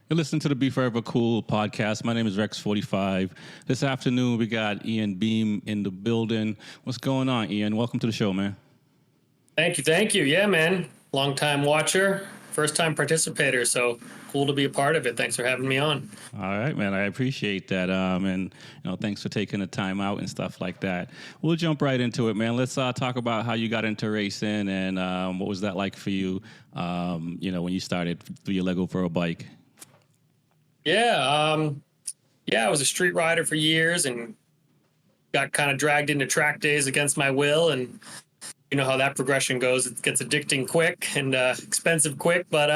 You're listening to the B4evaKool Podcast. My name is Rex45. This afternoon, we got Ian Beam in the building. What's going on, Ian? Welcome to the show, man. Thank you. Yeah, man. Long-time watcher, first-time participator. So cool to be a part of it. Thanks for having me on. All right, man. I appreciate that. And thanks for taking the time out and stuff like that. We'll jump right into it, man. Let's talk about how you got into racing and what was that like for you, when you started through your Lego for a bike. Yeah, I was a street rider for years and got kind of dragged into track days against my will. And you know how that progression goes. It gets addicting quick and expensive quick. But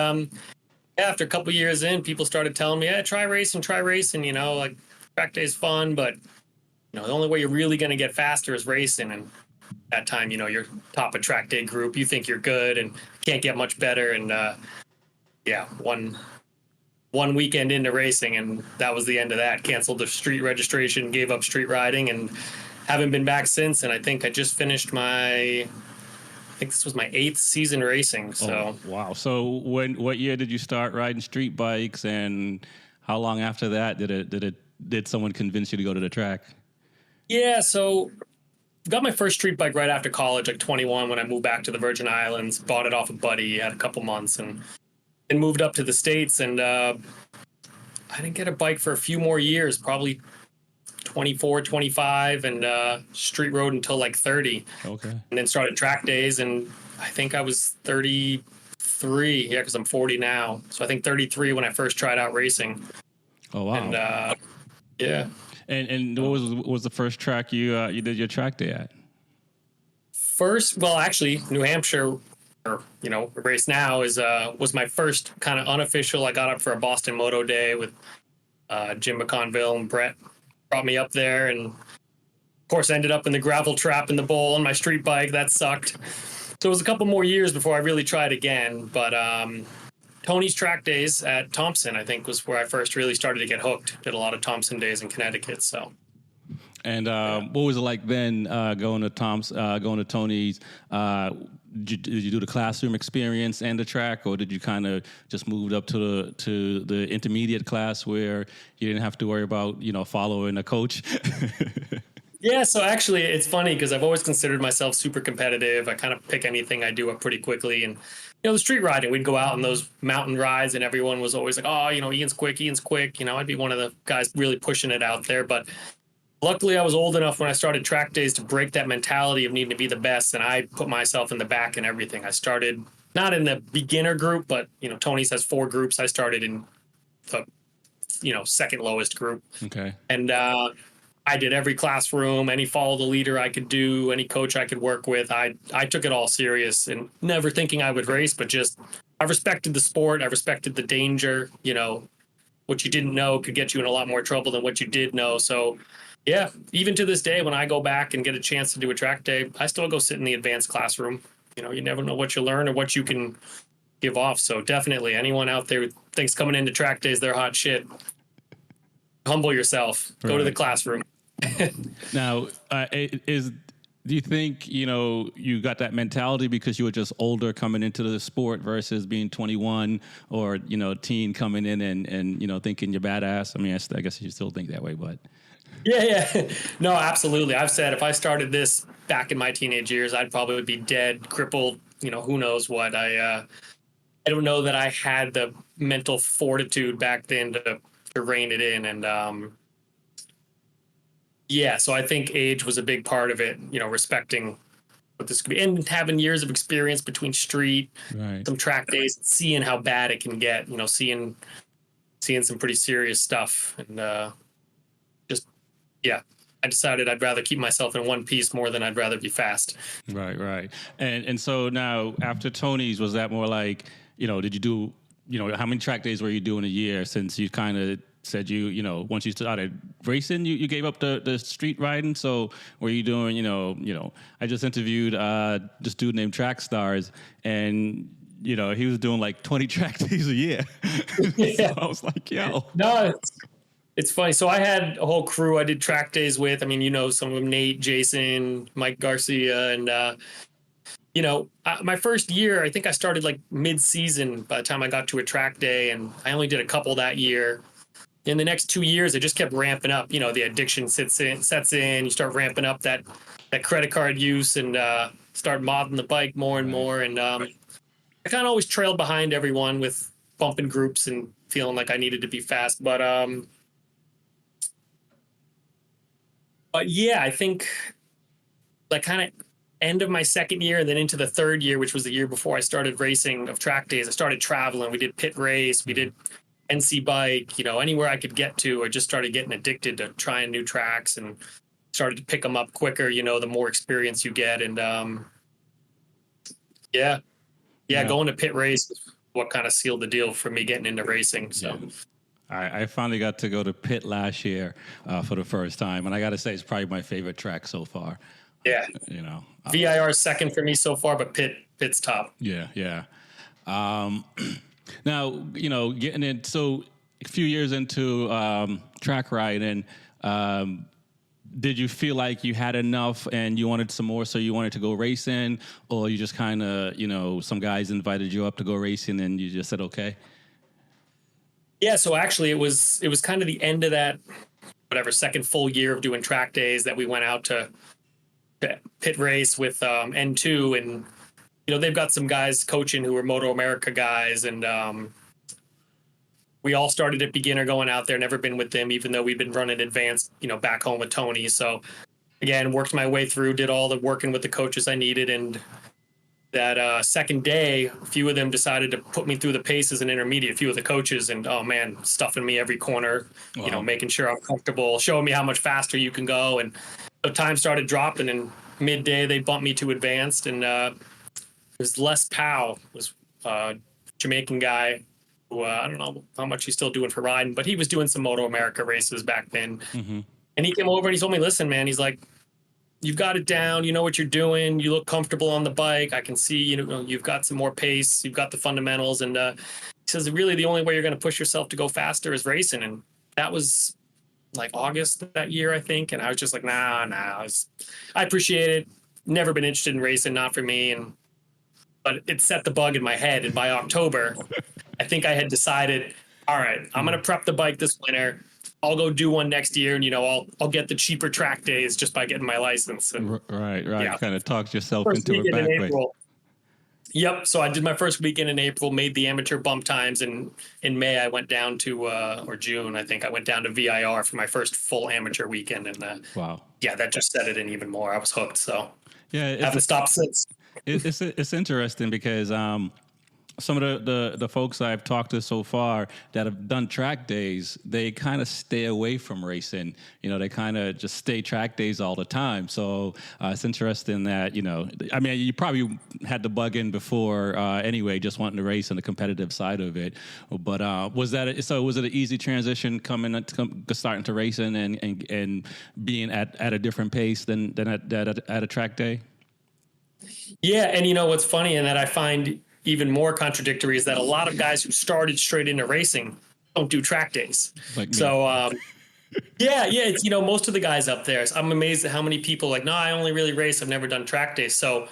after a couple of years in, people started telling me, try racing. Like track day's fun, but the only way you're really going to get faster is racing. And that time, you're top of track day group. You think you're good and can't get much better. And one weekend into racing, and that was the end of that. Canceled the street registration, gave up street riding, and haven't been back since. And I think I just finished this was my 8th season racing. So wow. So what year did you start riding street bikes, and how long after that did someone convince you to go to the track? Yeah, so got my first street bike right after college, like 21, when I moved back to the Virgin Islands. Bought it off a buddy, had a couple months, and moved up to the States. And I didn't get a bike for a few more years, probably 24, 25, and street rode until like 30. Okay. And then started track days, and I think I was 33. Yeah, because I'm 40 now. So I think 33 when I first tried out racing. Oh, wow. And yeah. And what was the first track you did your track day at? Actually, New Hampshire, race now was my first kind of unofficial. I got up for a Boston Moto Day with Jim McConville, and Brett brought me up there, and of course ended up in the gravel trap in the bowl on my street bike. That sucked. So it was a couple more years before I really tried again. But Tony's track days at Thompson, I think, was where I first really started to get hooked. Did a lot of Thompson days in Connecticut. So. And what was it like then going to Tony's? Did you do the classroom experience and the track, or did you kind of just move up to the intermediate class where you didn't have to worry about following a coach? Yeah, so actually it's funny because I've always considered myself super competitive. I kind of pick anything I do up pretty quickly. And the street riding, we'd go out on those mountain rides, and everyone was always like, "Oh, Ian's quick." I'd be one of the guys really pushing it out there, but luckily, I was old enough when I started track days to break that mentality of needing to be the best, and I put myself in the back and everything. I started not in the beginner group, but Tony's has 4 groups. I started in the second lowest group. Okay. And I did every classroom, any follow the leader I could do, any coach I could work with. I took it all serious, and never thinking I would race, but just I respected the sport. I respected the danger. What you didn't know could get you in a lot more trouble than what you did know. So yeah, even to this day, when I go back and get a chance to do a track day, I still go sit in the advanced classroom. You never know what you learn or what you can give off. So definitely, anyone out there who thinks coming into track days, they're hot shit, humble yourself. Right. Go to the classroom. Now, do you think, you got that mentality because you were just older coming into the sport versus being 21 or, teen coming in and thinking you're badass? I mean, I guess you still think that way, but... Yeah. No, absolutely. I've said if I started this back in my teenage years, I'd probably be dead, crippled, who knows what. I don't know that I had the mental fortitude back then to rein it in. And so I think age was a big part of it, respecting what this could be, and having years of experience between street, right, some track days, seeing how bad it can get, seeing some pretty serious stuff. And I decided I'd rather keep myself in one piece more than I'd rather be fast. Right. And so now after Tony's, was that more like, did you do, how many track days were you doing a year, since you kind of said once you started racing, you gave up the street riding? So were you doing, I just interviewed this dude named Track Stars, and he was doing like 20 track days a year. Yeah. So I was like, yo. No, it's funny. So I had a whole crew I did track days with. I mean, some of them, Nate, Jason, Mike Garcia, and my first year, I think I started like mid-season by the time I got to a track day, and I only did a couple that year. In the next 2 years, it just kept ramping up. The addiction sets in. You start ramping up that credit card use and start modding the bike more and more. And I kind of always trailed behind everyone with bumping groups and feeling like I needed to be fast. But yeah, I think like kind of end of my second year and then into the third year, which was the year before I started racing of track days, I started traveling. We did pit race. We did NC bike, anywhere I could get to. I just started getting addicted to trying new tracks and started to pick them up quicker, the more experience you get. And going to pit race is what kind of sealed the deal for me getting into racing. So I finally got to go to pit last year for the first time. And I got to say, it's probably my favorite track so far. Yeah. VIR is second for me so far, but pit's top. Yeah. Now, getting in, so a few years into track riding, did you feel like you had enough and you wanted some more, so you wanted to go racing, or you just kind of, some guys invited you up to go racing and you just said, okay? Yeah, so actually it was kind of the end of that, second full year of doing track days that we went out to pit race with N2, and they've got some guys coaching who are Moto America guys, and we all started at beginner going out there, never been with them, even though we've been running advanced, back home with Tony. So again, worked my way through, did all the working with the coaches I needed. And that second day, a few of them decided to put me through the paces and intermediate, a few of the coaches, and oh man, stuffing me every corner, wow. Making sure I'm comfortable, showing me how much faster you can go. And the time started dropping, and midday they bumped me to advanced, and it was Les Powell, was a Jamaican guy who I don't know how much he's still doing for riding, but he was doing some Moto America races back then. Mm-hmm. And he came over and he told me, listen, man, he's like, you've got it down. You know what you're doing. You look comfortable on the bike. I can see, you've got some more pace. You've got the fundamentals. And he says, really, the only way you're going to push yourself to go faster is racing. And that was like August that year, I think. And I was just like, nah. I appreciate it. Never been interested in racing, not for me. But it set the bug in my head. And by October, I think I had decided, all right, I'm going to prep the bike this winter. I'll go do one next year, and I'll get the cheaper track days just by getting my license. And, right. Yeah. Kind of talked yourself first into it back in April. Yep. So I did my first weekend in April, made the amateur bump times, and in May I went down to or June, I think I went down to VIR for my first full amateur weekend, and wow, yeah, that just set it in even more. I was hooked. So yeah, haven't stopped since. It's interesting because some of the folks I've talked to so far that have done track days, they kind of stay away from racing. They kind of just stay track days all the time. So it's interesting that, I mean, you probably had the bug in before anyway, just wanting to race on the competitive side of it. But was it an easy transition starting to racing and being at a different pace than at a track day? Yeah. And what's funny, and that I find even more contradictory, is that a lot of guys who started straight into racing don't do track days. Like me. So, yeah, it's, most of the guys up there, I'm amazed at how many people like, no, I only really race. I've never done track days. So,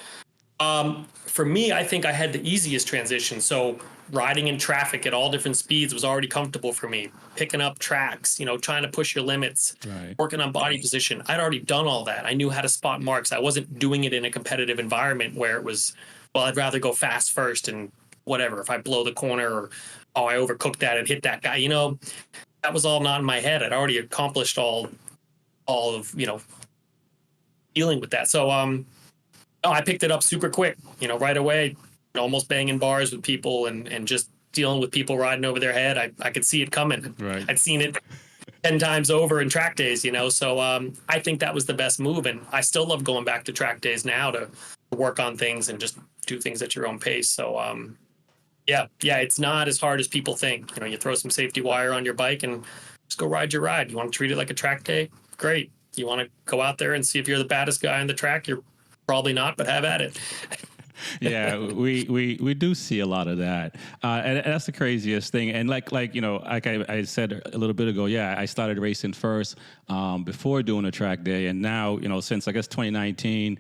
for me, I think I had the easiest transition. So riding in traffic at all different speeds was already comfortable for me. Picking up tracks, trying to push your limits, right. Working on body position. I'd already done all that. I knew how to spot marks. I wasn't doing it in a competitive environment where it was, well, I'd rather go fast first and whatever. If I blow the corner or, I overcooked that and hit that guy, that was all not in my head. I'd already accomplished all of, dealing with that. So, I picked it up super quick, right away, almost banging bars with people and just dealing with people riding over their head. I could see it coming. Right. I'd seen it 10 times over in track days, So I think that was the best move. And I still love going back to track days now to work on things and just do things at your own pace. So, yeah, it's not as hard as people think. You throw some safety wire on your bike and just go ride your ride. You want to treat it like a track day? Great. You want to go out there and see if you're the baddest guy on the track? You're probably not, but have at it. Yeah, we do see a lot of that, and that's the craziest thing. And like like I said a little bit ago, yeah, I started racing first before doing a track day, and now since I guess 2019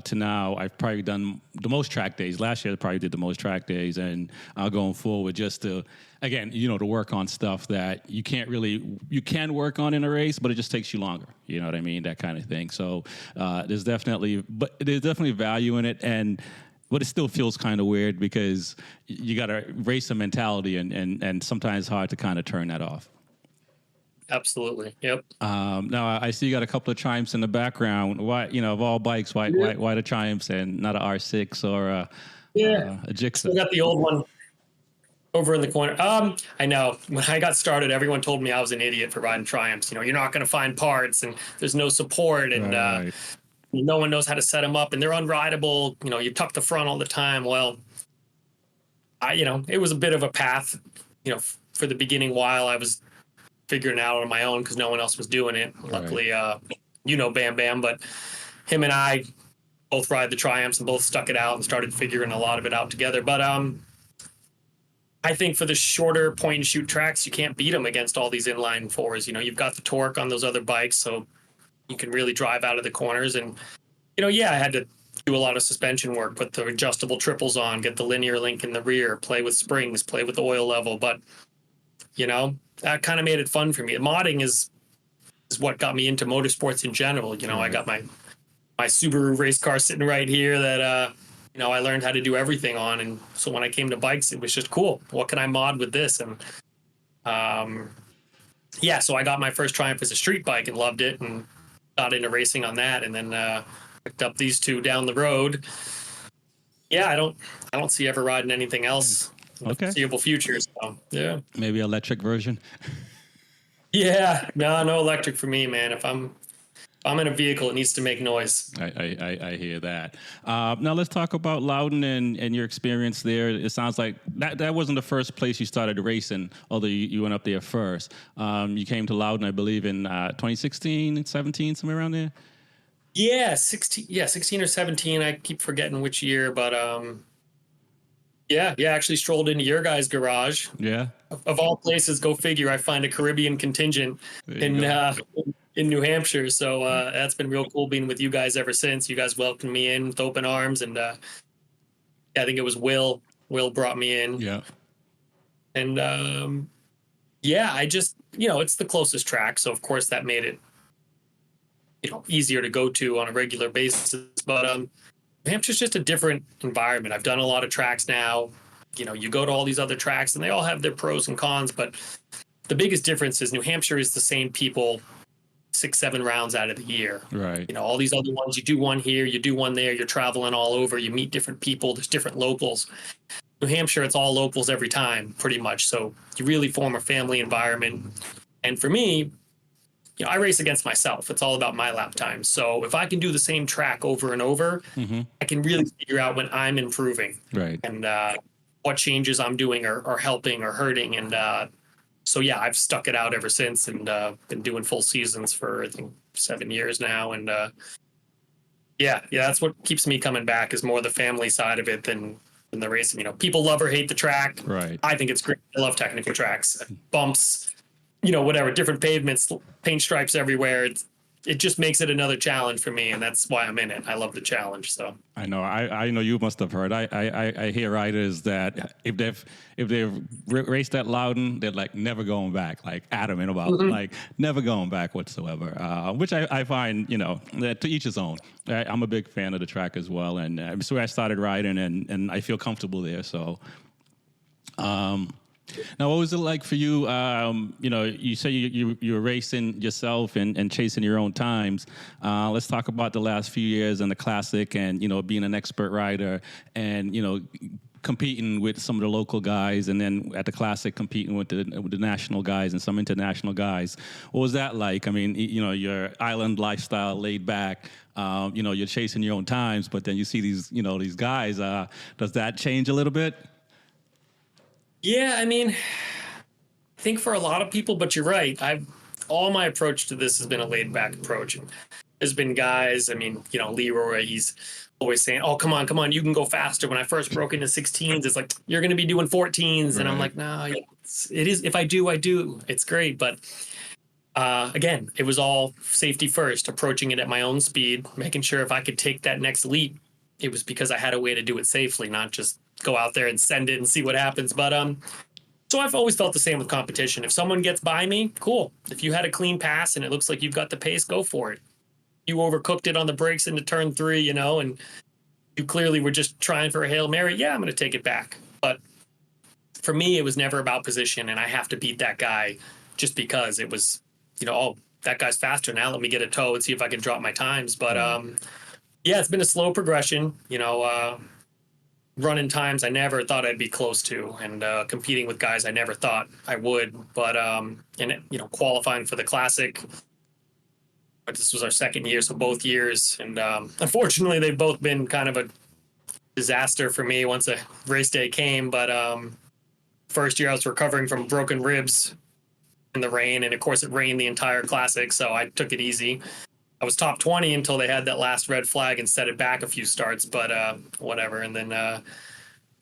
to now, I've probably done the most track days. Last year, I probably did the most track days, and going forward, just to again, to work on stuff that you can work on in a race, but it just takes you longer. You know what I mean? That kind of thing. So there's definitely value in it, but it still feels kind of weird because you got to race a mentality, and sometimes it's hard to kind of turn that off. Absolutely. Yep. Now I see you got a couple of Triumphs in the background. Why, of all bikes, why the Triumphs and not an R6 or a Gixxer? We got the old one over in the corner. I know when I got started, everyone told me I was an idiot for riding Triumphs. You're not going to find parts, and there's no support, and Right. no one knows how to set them up, and they're unrideable. You tuck the front all the time. Well, it was a bit of a path, for the beginning while I was figuring it out on my own because no one else was doing it. Right. Luckily, Bam Bam, but him and I both ride the Triumphs and both stuck it out and started figuring a lot of it out together. But I think for the shorter point and shoot tracks, you can't beat them against all these inline fours. You've got the torque on those other bikes, so you can really drive out of the corners. And, I had to do a lot of suspension work, put the adjustable triples on, get the linear link in the rear, play with springs, play with oil level. But, that kind of made it fun for me. Modding is what got me into motorsports in general. I got my Subaru race car sitting right here that, I learned how to do everything on. And so when I came to bikes, it was just cool. What can I mod with this? And so I got my first Triumph as a street bike and loved it and got into racing on that. And then picked up these two down the road. Yeah, I don't see ever riding anything else in the foreseeable future. So yeah. Maybe electric version. Yeah, no electric for me, man. If I'm in a vehicle, it needs to make noise. I hear that. Now let's talk about Loudon and your experience there. It sounds like that wasn't the first place you started racing, although you went up there first. You came to Loudon, I believe, in 2016, 17, somewhere around there. Yeah, 16 or 17. I keep forgetting which year, but actually strolled into your guys' garage. Yeah. Of all places, go figure, I find a Caribbean contingent in New Hampshire. So that's been real cool being with you guys ever since. You guys welcomed me in with open arms, and I think it was Will. Will brought me in. Yeah. And I just, it's the closest track, so of course that made it, easier to go to on a regular basis. But New Hampshire's just a different environment. I've done a lot of tracks now. You go to all these other tracks, and they all have their pros and cons, but the biggest difference is New Hampshire is the same people 6-7 rounds out of the year. Right. All these other ones, you do one here, you do one there, you're traveling all over, you meet different people, there's different locals. New Hampshire, it's all locals every time, pretty much. So you really form a family environment. And for me, I race against myself. It's all about my lap time. So if I can do the same track over and over, I can really figure out when I'm improving. Right. And what changes I'm doing are helping or hurting. And I've stuck it out ever since, and been doing full seasons for I think 7 years now. And that's what keeps me coming back, is more the family side of it than the racing. People love or hate the track. Right. I think it's great. I love technical tracks, bumps, whatever, different pavements, paint stripes everywhere. It just makes it another challenge for me, and that's why I'm in it. I love the challenge. So I know. I know you must have heard. I hear riders that if they've raced at Loudon, they're like never going back, like adamant about like never going back whatsoever. Which I find, that to each his own. I'm a big fan of the track as well, and it's where I started riding, and I feel comfortable there. So. Now, what was it like for you? You say you were racing yourself and chasing your own times. Let's talk about the last few years and the Classic, and being an expert rider, and competing with some of the local guys, and then at the Classic competing with the national guys and some international guys. What was that like? I mean, your island lifestyle, laid back. You're chasing your own times, but then you see these guys. Does that change a little bit? Yeah, I mean, I think for a lot of people, but you're right. All my approach to this has been a laid back approach. There's been guys, I mean, Leroy, he's always saying, oh, come on, you can go faster. When I first broke into 16s, it's like, you're going to be doing 14s. And I'm like, no, it is. If I do, I do. It's great. But again, it was all safety first, approaching it at my own speed, making sure if I could take that next leap, it was because I had a way to do it safely, not just go out there and send it and see what happens. But so I've always felt the same with competition. If someone gets by me, cool. If you had a clean pass and it looks like you've got the pace, go for it. You overcooked it on the brakes into turn 3, and you clearly were just trying for a Hail Mary. Yeah, I'm going to take it back. But for me, it was never about position, and I have to beat that guy just because it was, oh, that guy's faster now. Let me get a toe and see if I can drop my times. But yeah, it's been a slow progression. Running times I never thought I'd be close to, and competing with guys I never thought I would. But qualifying for the Classic. But this was our second year, so both years. And unfortunately, they've both been kind of a disaster for me once a race day came. But first year I was recovering from broken ribs in the rain. And of course, it rained the entire Classic, so I took it easy. I was top 20 until they had that last red flag and set it back a few starts, but whatever. And then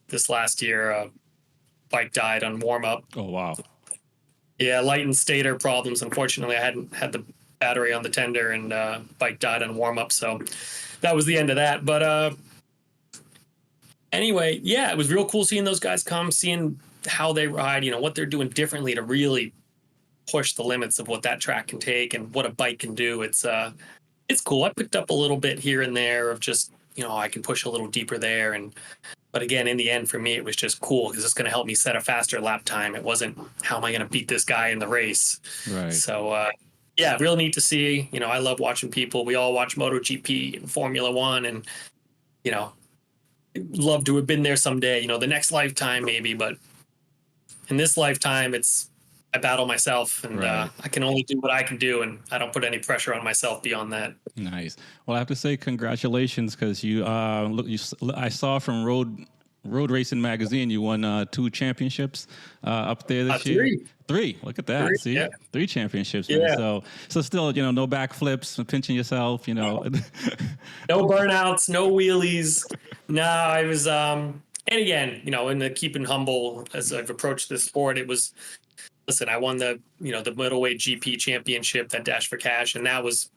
this last year, bike died on warm-up. Oh, wow. Yeah, light and stator problems. Unfortunately, I hadn't had the battery on the tender, and bike died on warm-up, so that was the end of that. But anyway, yeah, it was real cool seeing those guys come, seeing how they ride, what they're doing differently to really push the limits of what that track can take and what a bike can do. It's cool. I picked up a little bit here and there of just, I can push a little deeper there. But again, in the end, for me, it was just cool because it's going to help me set a faster lap time. It wasn't, how am I going to beat this guy in the race? Right. So, yeah, real neat to see. I love watching people. We all watch MotoGP and Formula One, and, love to have been there someday, the next lifetime maybe. But in this lifetime, I battle myself, and right. I can only do what I can do, and I don't put any pressure on myself beyond that. Nice. Well, I have to say congratulations, because I saw from Road Racing Magazine, you won 2 championships up there this year. 3. Look at that. 3, see, yeah. 3 championships. Yeah. Man. So still, no backflips, pinching yourself. No burnouts, no wheelies. No, I was. And again, in the keeping humble as I've approached this sport, it was. Listen, I won the middleweight GP championship, that Dash for Cash, and that was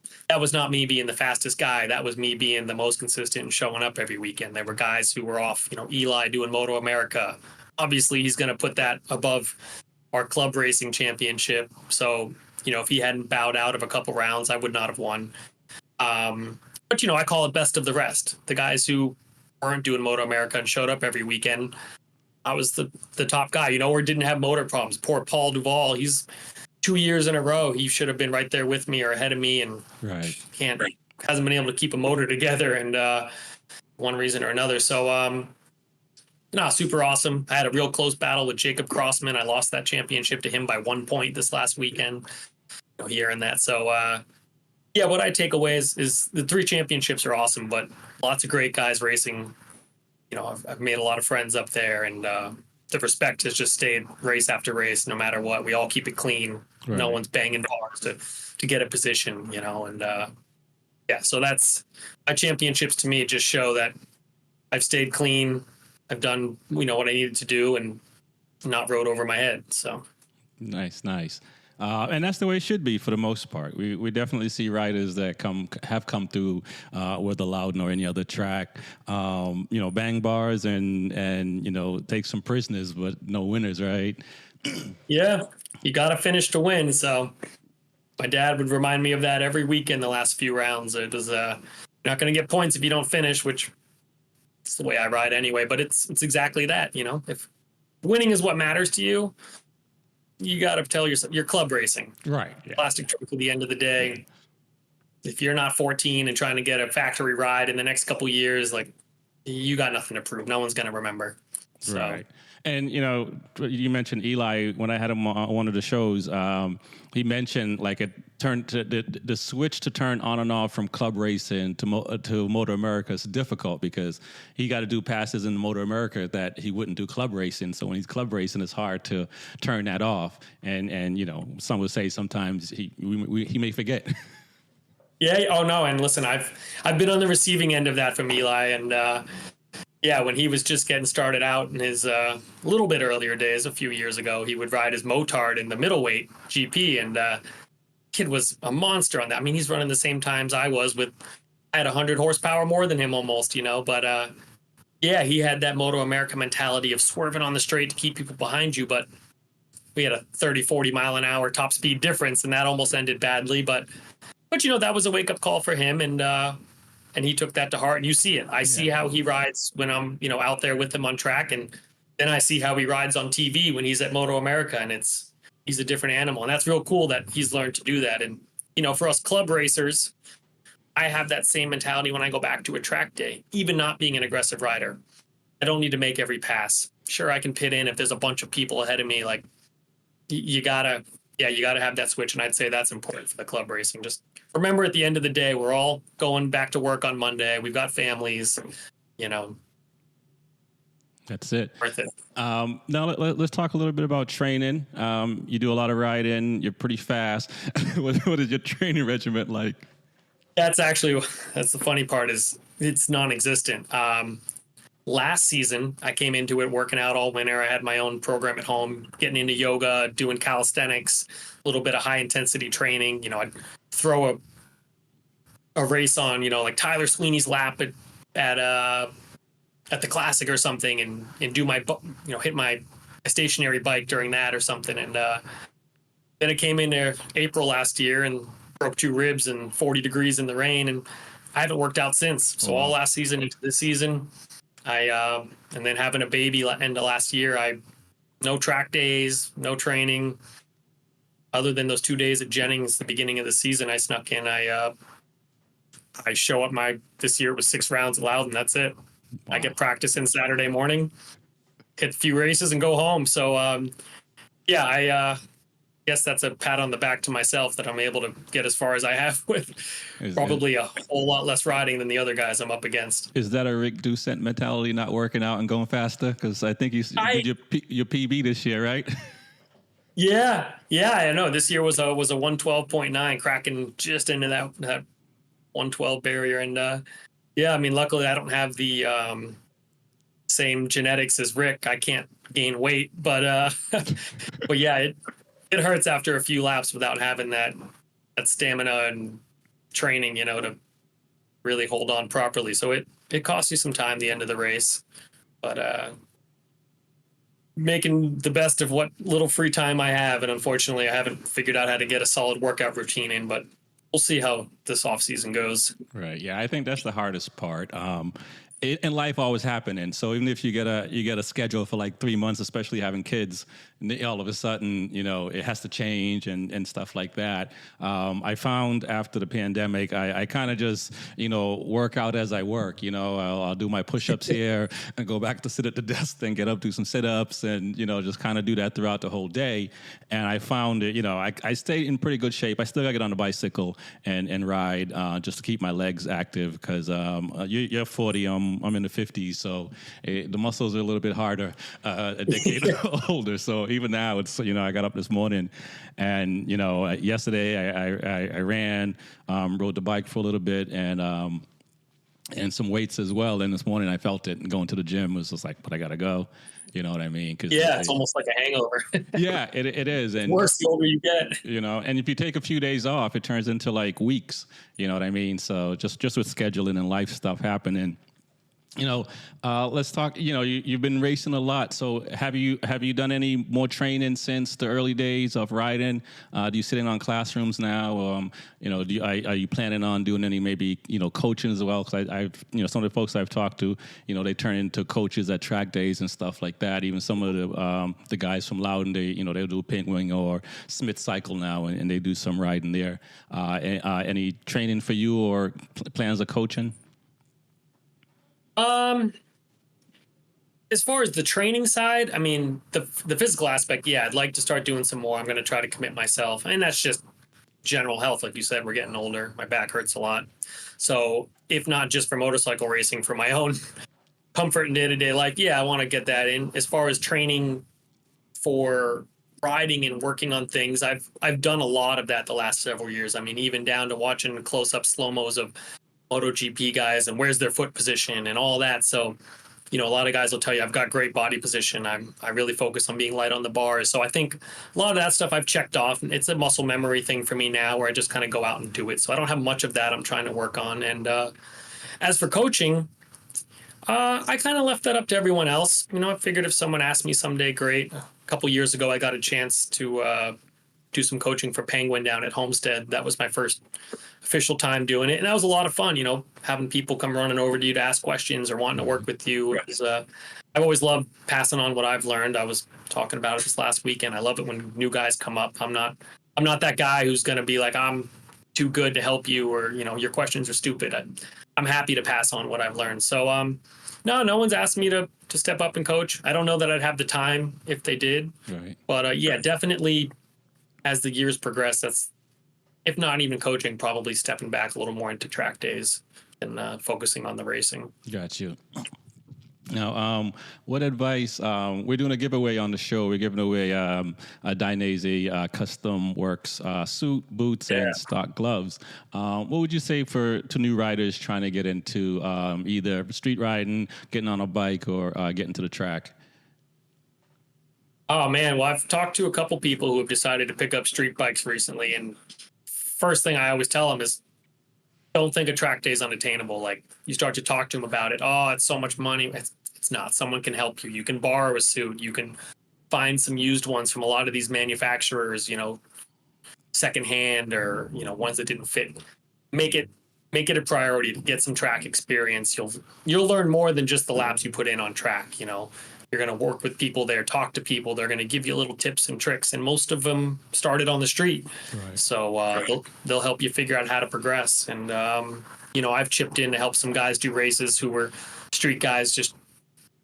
not me being the fastest guy. That was me being the most consistent and showing up every weekend. There were guys who were off, Eli doing Moto America. Obviously, he's going to put that above our club racing championship. So, if he hadn't bowed out of a couple rounds, I would not have won. But, I call it best of the rest. The guys who weren't doing Moto America and showed up every weekend, I was the top guy, or didn't have motor problems. Poor Paul Duvall, he's 2 years in a row. He should have been right there with me or ahead of me, and hasn't been able to keep a motor together, and one reason or another. So, super awesome. I had a real close battle with Jacob Crossman. I lost that championship to him by 1 point this last weekend. Here and that. So, yeah, what I take away is the 3 championships are awesome, but lots of great guys racing. I've made a lot of friends up there, and the respect has just stayed race after race, no matter what. We all keep it clean. Right. No one's banging bars to get a position, and yeah, so that's my championships to me just show that I've stayed clean. I've done, what I needed to do and not rode over my head. So nice. And that's the way it should be for the most part. We definitely see riders that have come through with the Loudon or any other track, bang bars and take some prisoners, but no winners, right? Yeah, you got to finish to win. So my dad would remind me of that every weekend the last few rounds. It was you're not going to get points if you don't finish, which is the way I ride anyway. But it's exactly that. If winning is what matters to you, you got to tell yourself you're club racing. Right. Yeah. Plastic truck at the end of the day. If you're not 14 and trying to get a factory ride in the next couple of years, you got nothing to prove. No one's going to remember. So. Right. And, you mentioned Eli. When I had him on one of the shows, he mentioned the switch to turn on and off from club racing to Motor America is difficult because he got to do passes in Motor America that he wouldn't do club racing. So when he's club racing, it's hard to turn that off. And some would say sometimes he may forget. Yeah. Oh no. And listen, I've been on the receiving end of that from Eli, and yeah, when he was just getting started out in his little bit earlier days, a few years ago, he would ride his motard in the middleweight GP, and kid was a monster on that. I mean, he's running the same times I was with. I had 100 horsepower more than him almost, but yeah, he had that Moto America mentality of swerving on the straight to keep people behind you, but we had a 30, 40 mile an hour top speed difference, and that almost ended badly. But that was a wake up call for him, and he took that to heart. And you see it. I see how he rides when I'm out there with him on track, and then I see how he rides on TV when he's at Moto America, and he's a different animal, and that's real cool that he's learned to do that. And for us club racers, I have that same mentality when I go back to a track day, even not being an aggressive rider. I don't need to make every pass. Sure, I can pit in if there's a bunch of people ahead of me. Like you gotta have that switch. And I'd say that's important for the club racing. Just remember, at the end of the day, we're all going back to work on Monday. We've got families, That's it. Worth it. Now let's talk a little bit about training. You do a lot of riding. You're pretty fast. What is your training regimen like? That's the funny part, is it's non-existent. Last season, I came into it working out all winter. I had my own program at home, getting into yoga, doing calisthenics, a little bit of high intensity training. I'd throw a race on, like Tyler Sweeney's lap at the classic or something, and do my, hit my stationary bike during that or something. And then I came in there April last year and broke 2 ribs and 40 degrees in the rain, and I haven't worked out since. So all last season into this season, and then having a baby end of last year, no track days, no training, other than those 2 days at Jennings, the beginning of the season. I snuck in. I show up this year it was 6 rounds allowed, and that's it. Wow. I get practice in Saturday morning, hit a few races, and go home. So I guess that's a pat on the back to myself that I'm able to get as far as I have with probably a whole lot less riding than the other guys I'm up against. Is that a Rick Doucette mentality, not working out and going faster? Because I think you did your PB this year, right? Yeah, I know. This year was a 112.9, cracking just into that 112 barrier. And I mean, luckily I don't have the same genetics as Rick. I can't gain weight, but yeah, it hurts after a few laps without having that stamina and training, to really hold on properly. So it costs you some time at the end of the race, but making the best of what little free time I have. And unfortunately, I haven't figured out how to get a solid workout routine in, but we'll see how this off season goes. Right. Yeah, I think that's the hardest part. And life always happening. So even if you get a schedule for like 3 months, especially having kids, and all of a sudden, it has to change and stuff like that. I found after the pandemic, I kind of just, work out as I work. I'll do my push-ups here and go back to sit at the desk, then get up, do some sit-ups, and, just kind of do that throughout the whole day. And I found it, I stayed in pretty good shape. I still got to get on the bicycle and ride just to keep my legs active, because you're 40, I'm in the 50s, so the muscles are a little bit harder a decade older. So even now, it's I got up this morning, and yesterday I ran, rode the bike for a little bit, and some weights as well. And this morning I felt it, and going to the gym was just like, but I gotta go. You know what I mean? Cause it's almost like a hangover. Yeah, it is. And worse the older you get. And if you take a few days off, it turns into like weeks. You know what I mean? So just with scheduling and life stuff happening. Let's talk. You've been racing a lot. So have you done any more training since the early days of riding? Do you sit in on classrooms now? Are you planning on doing any maybe coaching as well? Because I've some of the folks I've talked to, they turn into coaches at track days and stuff like that. Even some of the guys from Loudon, they'll do Pink Wing or Smith Cycle now, and they do some riding there. Any training for you or plans of coaching? As far as the training side, I mean, the physical aspect, yeah, I'd like to start doing some more. I'm going to try to commit myself. And that's just general health. Like you said, we're getting older. My back hurts a lot. So if not just for motorcycle racing, for my own comfort in day-to-day life, yeah, I want to get that in. As far as training for riding and working on things. I've done a lot of that the last several years. I mean, even down to watching close-up slow-mos of MotoGP guys and where's their foot position and all that. So, a lot of guys will tell you I've got great body position. I really focus on being light on the bars. So I think a lot of that stuff I've checked off. It's a muscle memory thing for me now where I just kind of go out and do it. So I don't have much of that I'm trying to work on. And as for coaching, I kind of left that up to everyone else. I figured if someone asked me someday, great. A couple years ago, I got a chance to do some coaching for Penguin down at Homestead. That was my first official time doing it. And that was a lot of fun, having people come running over to you to ask questions or wanting to work with you. I've always loved passing on what I've learned. I was talking about it this last weekend. I love it when new guys come up. I'm not that guy who's going to be like, I'm too good to help you or, your questions are stupid. I'm happy to pass on what I've learned. So, no one's asked me to step up and coach. I don't know that I'd have the time if they did. Right. But yeah, definitely as the years progress, that's, if not even coaching, probably stepping back a little more into track days and focusing on the racing. Got you. Now, what advice? We're doing a giveaway on the show. We're giving away a Dainese Custom Works suit, boots, and stock gloves. What would you say to new riders trying to get into either street riding, getting on a bike, or getting to the track? Oh, man. Well, I've talked to a couple people who have decided to pick up street bikes recently. And first thing I always tell them is don't think a track day is unattainable. Like you start to talk to them about it. Oh, it's so much money. It's not. Someone can help you. You can borrow a suit. You can find some used ones from a lot of these manufacturers, secondhand or, ones that didn't fit. Make it a priority to get some track experience. You'll learn more than just the laps you put in on track, You're going to work with people there, talk to people. They're going to give you little tips and tricks, and most of them started on the street. Right. So they'll help you figure out how to progress. And I've chipped in to help some guys do races who were street guys, just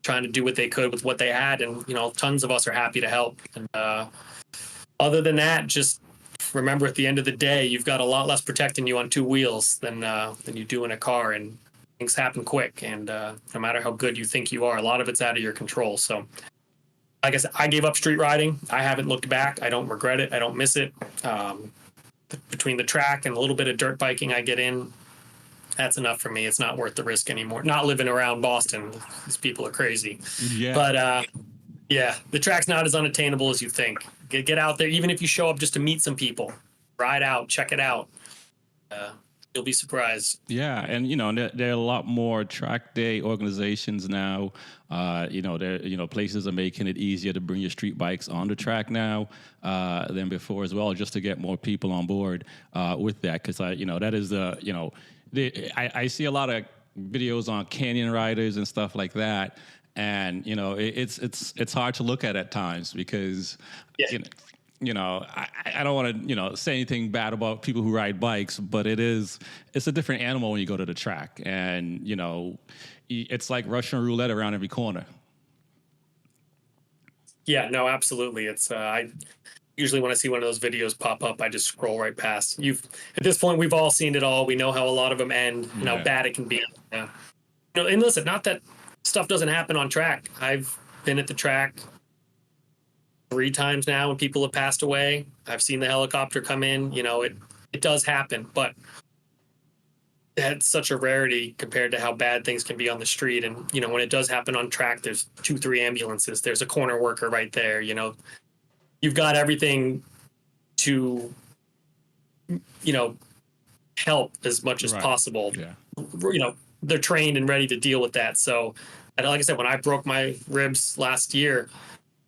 trying to do what they could with what they had. And tons of us are happy to help. And other than that, just remember at the end of the day, you've got a lot less protecting you on two wheels than you do in a car. And things happen quick, and no matter how good you think you are, a lot of it's out of your control. So, like I said, I gave up street riding. I haven't looked back. I don't regret it. I don't miss it. Between the track and a little bit of dirt biking I get in, that's enough for me. It's not worth the risk anymore. Not living around Boston. These people are crazy. Yeah. But, the track's not as unattainable as you think. Get out there, even if you show up just to meet some people. Ride out, check it out. You'll be surprised. Yeah, and there are a lot more track day organizations now. Places are making it easier to bring your street bikes on the track now than before as well, just to get more people on board with that. Because that is I see a lot of videos on canyon riders and stuff like that, and it's hard to look at times because. Yeah. I don't want to, say anything bad about people who ride bikes, but it's a different animal when you go to the track. And, it's like Russian roulette around every corner. Yeah, no, absolutely. It's, I usually when I see one of those videos pop up, I just scroll right past. At this point, we've all seen it all. We know how a lot of them end and how bad it can be. Yeah. And listen, not that stuff doesn't happen on track. I've been at the track 3 times now when people have passed away. I've seen the helicopter come in. It does happen, but that's such a rarity compared to how bad things can be on the street. And when it does happen on track, there's 2-3 ambulances. There's a corner worker right there. You've got everything to help as much as possible. Yeah. They're trained and ready to deal with that. So, and like I said, when I broke my ribs last year,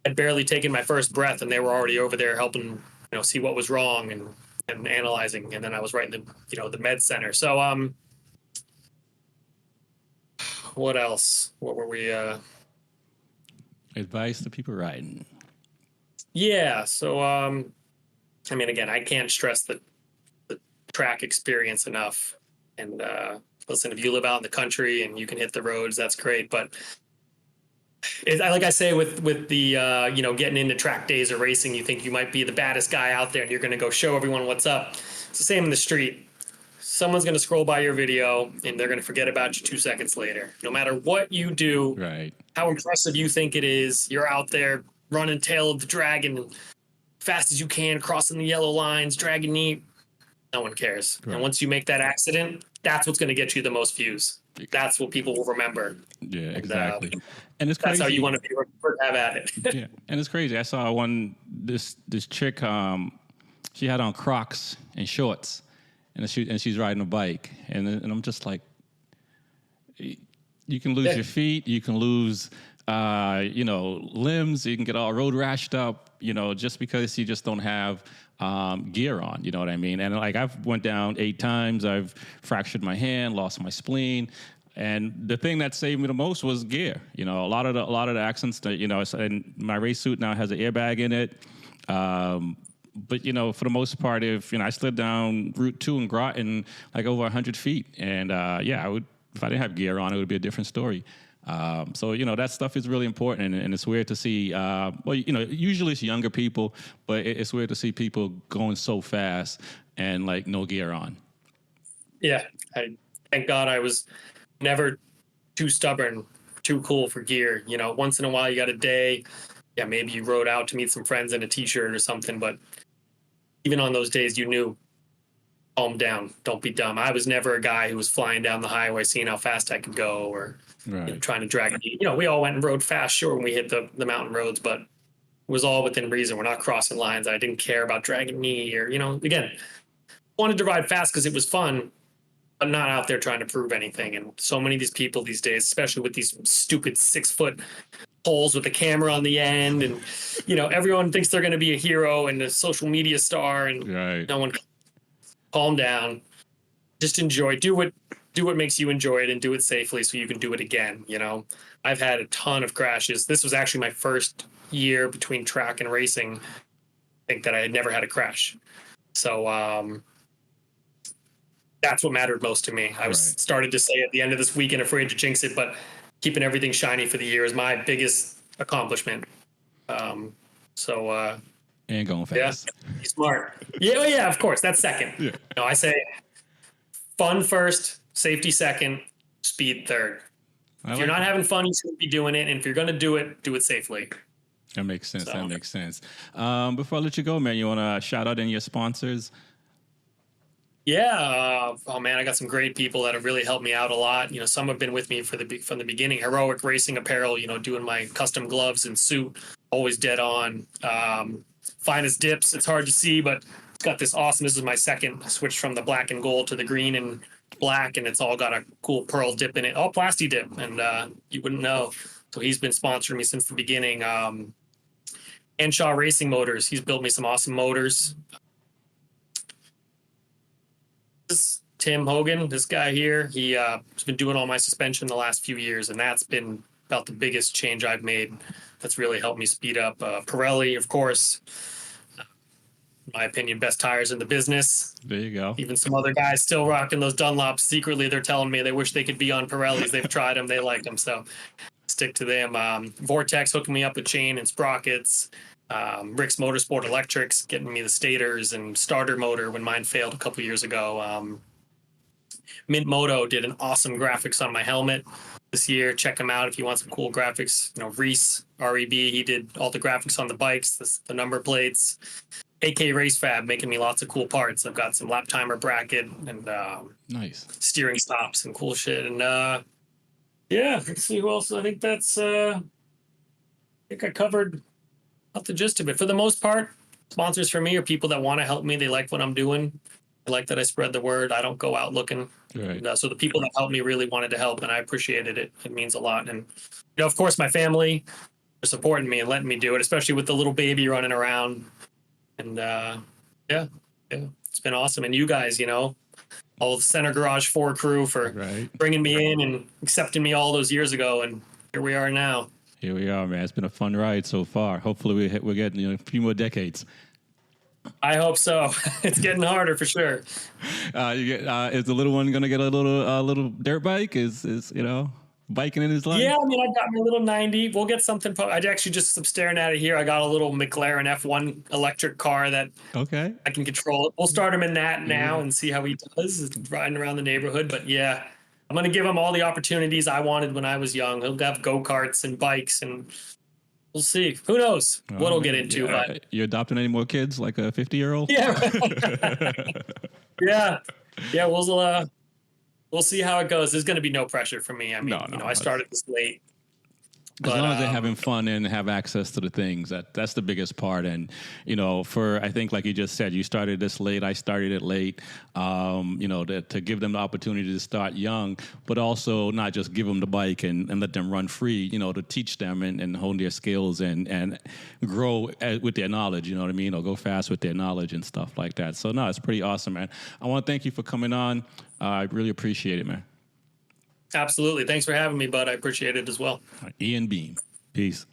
I'd barely taken my first breath, and they were already over there helping, see what was wrong and analyzing. And then I was right in the med center. So, what else? What were we? Advice to people riding. Yeah. So, again, I can't stress the track experience enough. And listen, if you live out in the country and you can hit the roads, that's great. But like I say, with the getting into track days or racing, you think you might be the baddest guy out there and you're going to go show everyone what's up. It's the same in the street. Someone's going to scroll by your video and they're going to forget about you 2 seconds later. No matter what you do, right? How impressive you think it is, you're out there running tail of the dragon. fast as you can, crossing the yellow lines, dragging knee. No one cares. Right. And once you make that accident, that's what's going to get you the most views. That's what people will remember. Yeah, exactly. And it's crazy. That's how you want to be, have at it. Yeah, and it's crazy. I saw this chick. She had on Crocs and shorts, and she's riding a bike, and I'm just like, you can lose your feet, you can lose, limbs, you can get all road rashed up, just because you just don't have gear on. You know what I mean? And like I've went down 8 times. I've fractured my hand, lost my spleen. And the thing that saved me the most was gear. A lot of the accidents that, and my race suit now has an airbag in it. But, for the most part, if, I slid down Route 2 in Groton, like over 100 feet. And, I would, if I didn't have gear on, it would be a different story. So, that stuff is really important. And it's weird to see, usually it's younger people, but it's weird to see people going so fast and like no gear on. Yeah. Thank God I was never too stubborn, too cool for gear. Once in a while you got a day. Yeah, maybe you rode out to meet some friends in a t-shirt or something, but even on those days you knew, calm down, don't be dumb. I was never a guy who was flying down the highway seeing how fast I could go or trying to drag it. We all went and rode fast, sure, when we hit the mountain roads, but it was all within reason. We're not crossing lines. I didn't care about dragging knee or, again, wanted to ride fast because it was fun, but not out there trying to prove anything. And so many of these people these days, especially with these stupid 6-foot poles with the camera on the end, and everyone thinks they're going to be a hero and a social media star, and no one. Calm down, just enjoy. Do what makes you enjoy it, and do it safely so you can do it again. I've had a ton of crashes. This was actually my first year between track and racing, I think, that I had never had a crash. So that's what mattered most to me. I was started to say at the end of this weekend, afraid to jinx it, but keeping everything shiny for the year is my biggest accomplishment. And going fast. Yeah, be smart. Yeah, of course. That's second. Yeah. I say fun first, safety second, speed third. If you're not having fun, you shouldn't be doing it. And if you're going to do it safely. That makes sense. That makes sense. Before I let you go, man, you want to shout out any of your sponsors? Yeah. I got some great people that have really helped me out a lot. Some have been with me from the beginning. Heroic Racing Apparel, doing my custom gloves and suit, always dead on. Finest Dips, it's hard to see, but it's got this awesome, this is my second switch from the black and gold to the green and black, and it's all got a cool pearl dip in it, all plasti dip, and you wouldn't know. So he's been sponsoring me since the beginning. Henshaw Racing Motors, he's built me some awesome motors. This Tim Hogan, this guy here, he's been doing all my suspension the last few years, and that's been about the biggest change I've made. That's really helped me speed up. Pirelli, of course, in my opinion, best tires in the business. There you go. Even some other guys still rocking those Dunlops. Secretly, they're telling me they wish they could be on Pirellis. They've tried them. They like them. So stick to them. Vortex hooking me up with chain and sprockets. Rick's Motorsport Electrics getting me the stators and starter motor when mine failed a couple years ago. Mint Moto did an awesome graphics on my helmet this year. Check him out if you want some cool graphics. Reese, R-E-B, he did all the graphics on the bikes, the number plates. AK Race Fab making me lots of cool parts. I've got some lap timer bracket and nice steering stops and cool shit. And let's see who else. I think that's I think I covered up the gist of it. For the most part, sponsors for me are people that want to help me. They like what I'm doing. They like that I spread the word. I don't go out looking. Right. And, so the people that helped me really wanted to help, and I appreciated it. It means a lot. And, of course, my family are supporting me and letting me do it, especially with the little baby running around. And, it's been awesome. And you guys, all the Center Garage 4 crew for bringing me in and accepting me all those years ago. And here we are now. Here we are, man. It's been a fun ride so far. Hopefully we're getting a few more decades. I hope so. It's getting harder for sure. Is the little one gonna get a little dirt bike? Is biking in his life? Yeah, I got my little 90. We'll get something. I actually just staring at it here. I got a little McLaren F1 electric car that I can control. We'll start him in that now and see how he does riding around the neighborhood. But yeah, I'm gonna give him all the opportunities I wanted when I was young. He'll have go-karts and bikes and We'll see. Who knows what we'll get into? Yeah. But You adopting any more kids, like a 50-year-old? yeah, yeah. We'll see how it goes. There's going to be no pressure for me. I mean, I started this late. As long as they're having fun and have access to the things, that's the biggest part. And, I think, like you just said, you started this late, I started it late, to give them the opportunity to start young, but also not just give them the bike and let them run free, to teach them and hone their skills and grow with their knowledge, you know what I mean? Or go fast with their knowledge and stuff like that. So, no, it's pretty awesome, man. I want to thank you for coming on. I really appreciate it, man. Absolutely. Thanks for having me, bud. I appreciate it as well. Ian Beam. Peace.